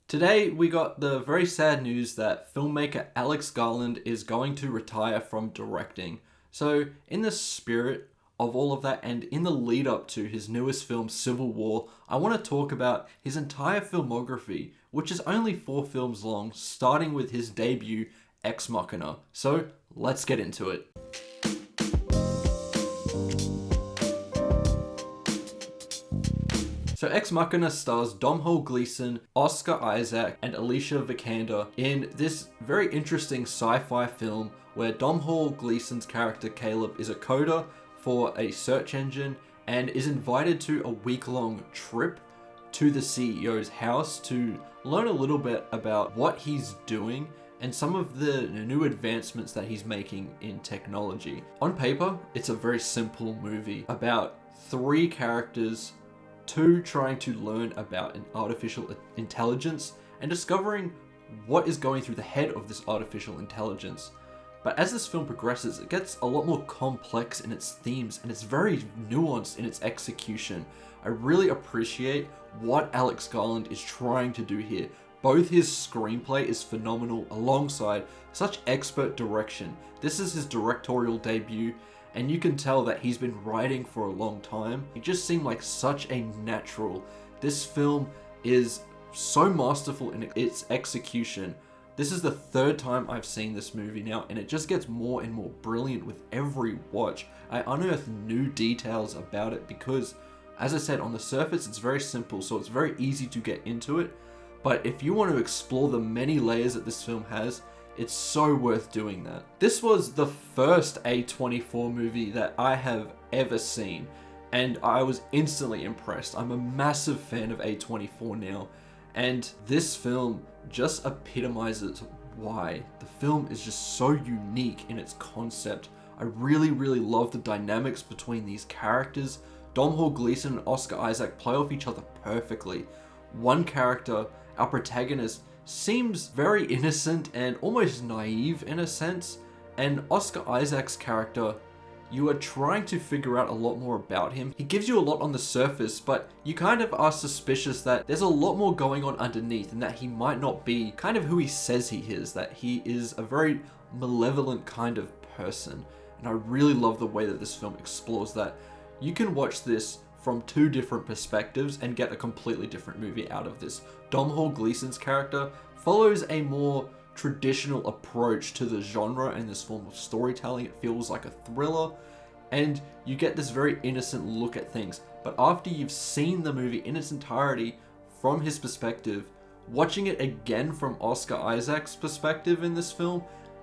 Today, we got the very sad news that filmmaker Alex Garland is going to retire from directing. So, in the spirit of all of that, and in the lead up to his newest film, Civil War, I want to talk about his entire filmography, which is only 4 films long, starting with his debut, Ex Machina. So, let's get into it. So Ex Machina stars Domhnall Gleeson, Oscar Isaac, and Alicia Vikander in this very interesting sci-fi film where Domhnall Gleeson's character Caleb is a coder for a search engine and is invited to a week-long trip to the CEO's house to learn a little bit about what he's doing and some of the new advancements that he's making in technology. On paper, it's a very simple movie about 3 characters, 2 trying to learn about an artificial intelligence and discovering what is going through the head of this artificial intelligence. But as this film progresses, it gets a lot more complex in its themes and it's very nuanced in its execution. I really appreciate what Alex Garland is trying to do here. Both his screenplay is phenomenal alongside such expert direction. This is his directorial debut, and you can tell that he's been writing for a long time. It just seemed like such a natural. This film is so masterful in its execution. This is the 3rd time I've seen this movie now, and it just gets more and more brilliant with every watch. I unearth new details about it because, as I said, on the surface it's very simple, so it's very easy to get into it. But if you want to explore the many layers that this film has, it's so worth doing that. This was the first A24 movie that I have ever seen, and I was instantly impressed. I'm a massive fan of A24 now, and this film just epitomizes why. The film is just so unique in its concept. I really love the dynamics between these characters. Domhnall Gleeson and Oscar Isaac play off each other perfectly. One character, our protagonist, seems very innocent and almost naive in a sense, and Oscar Isaac's character, you are trying to figure out a lot more about him. He gives you a lot on the surface, but you kind of are suspicious that there's a lot more going on underneath and that he might not be kind of who he says he is, that he is a very malevolent kind of person. And I really love the way that this film explores that. You can watch this from 2 different perspectives and get a completely different movie out of this. Domhnall Gleeson's character follows a more traditional approach to the genre and this form of storytelling. It feels like a thriller, and you get this very innocent look at things. But after you've seen the movie in its entirety from his perspective, watching it again from Oscar Isaac's perspective in this film,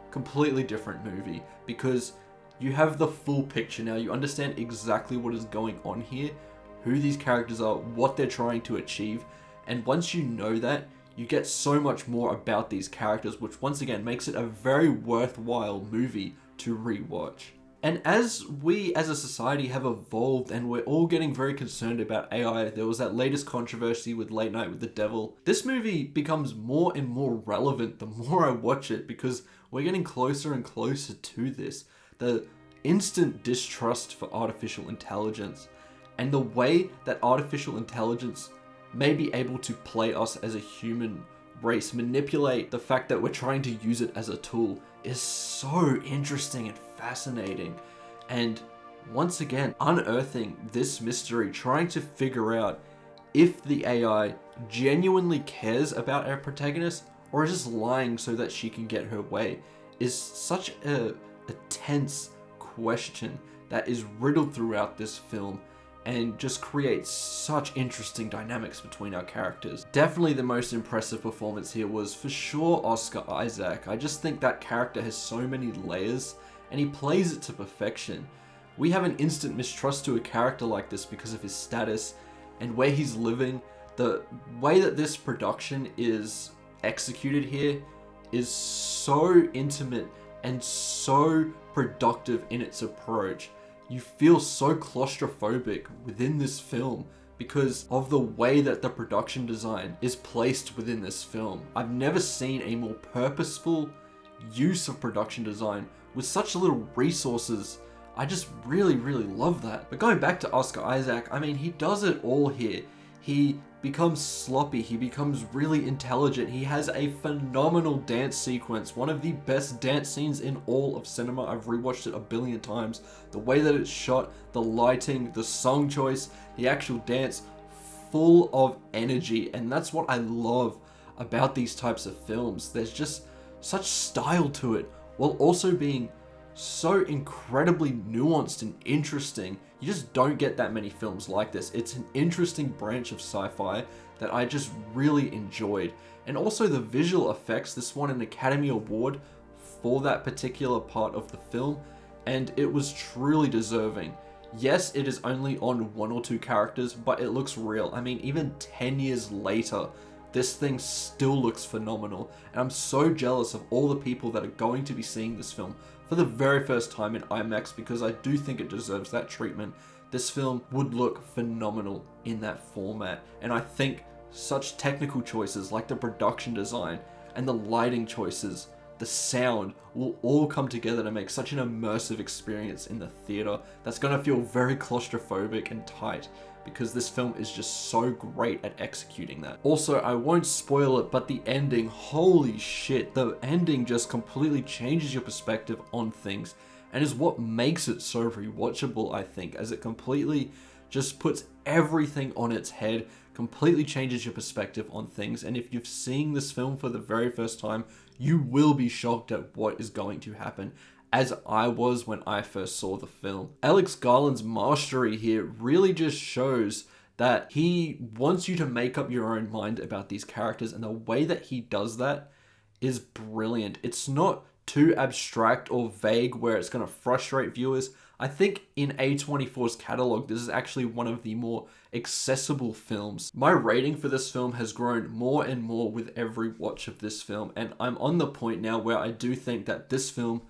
completely different movie, because you have the full picture now. You understand exactly what is going on here, who these characters are, what they're trying to achieve. And once you know that, you get so much more about these characters, which once again makes it a very worthwhile movie to rewatch. And as we as a society have evolved and we're all getting very concerned about AI, there was that latest controversy with Late Night with the Devil. This movie becomes more and more relevant the more I watch it, because we're getting closer and closer to this. The instant distrust for artificial intelligence and the way that artificial intelligence may be able to play us as a human race, manipulate the fact that we're trying to use it as a tool, is so interesting and fascinating. And once again, unearthing this mystery, trying to figure out if the AI genuinely cares about our protagonist or is just lying so that she can get her way, is such a tense question that is riddled throughout this film and just creates such interesting dynamics between our characters. Definitely the most impressive performance here was for sure Oscar Isaac. I just think that character has so many layers and he plays it to perfection. We have an instant mistrust to a character like this because of his status and where he's living. The way that this production is executed here is so intimate and so productive in its approach. You feel so claustrophobic within this film because of the way that the production design is placed within this film. I've never seen a more purposeful use of production design with such little resources. I just really love that. But going back to Oscar Isaac, I mean, he does it all here. He becomes sloppy, he becomes really intelligent, he has a phenomenal dance sequence, one of the best dance scenes in all of cinema. I've rewatched it a billion times. The way that it's shot, the lighting, the song choice, the actual dance, full of energy, and that's what I love about these types of films. There's just such style to it, while also being so incredibly nuanced and interesting. You just don't get that many films like this. It's an interesting branch of sci-fi that I just really enjoyed. And also the visual effects, this won an Academy Award for that particular part of the film, and it was truly deserving. Yes, it is only on 1 or 2 characters, but it looks real. I mean, even 10 years later, this thing still looks phenomenal, and I'm so jealous of all the people that are going to be seeing this film for the very first time in IMAX, because I do think it deserves that treatment. This film would look phenomenal in that format, and I think such technical choices like the production design and the lighting choices, the sound, will all come together to make such an immersive experience in the theater that's going to feel very claustrophobic and tight, because this film is just so great at executing that. Also, I won't spoil it, but the ending, holy shit, the ending just completely changes your perspective on things and is what makes it so rewatchable, I think, as it completely just puts everything on its head, completely changes your perspective on things. And if you've seen this film for the very first time, you will be shocked at what is going to happen, as I was when I first saw the film. Alex Garland's mastery here really just shows that he wants you to make up your own mind about these characters, and the way that he does that is brilliant. It's not too abstract or vague where it's going to frustrate viewers. I think in A24's catalog, this is actually one of the more accessible films. My rating for this film has grown more and more with every watch of this film, and I'm on the point now where I do think that this film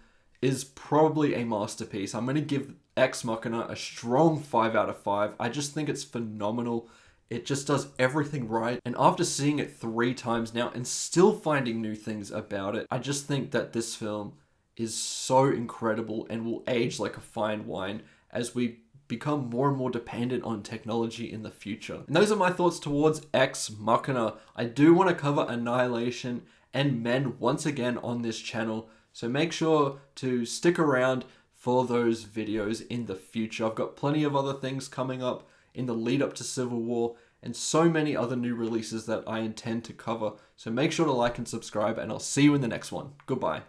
is probably a masterpiece. I'm going to give Ex Machina a strong 5 out of 5. I just think it's phenomenal. It just does everything right. And after seeing it 3 times now and still finding new things about it, I just think that this film is so incredible and will age like a fine wine as we become more and more dependent on technology in the future. And those are my thoughts towards Ex Machina. I do want to cover Annihilation and Men once again on this channel, so make sure to stick around for those videos in the future. I've got plenty of other things coming up in the lead up to Civil War, and so many other new releases that I intend to cover. So make sure to like and subscribe, and I'll see you in the next one. Goodbye.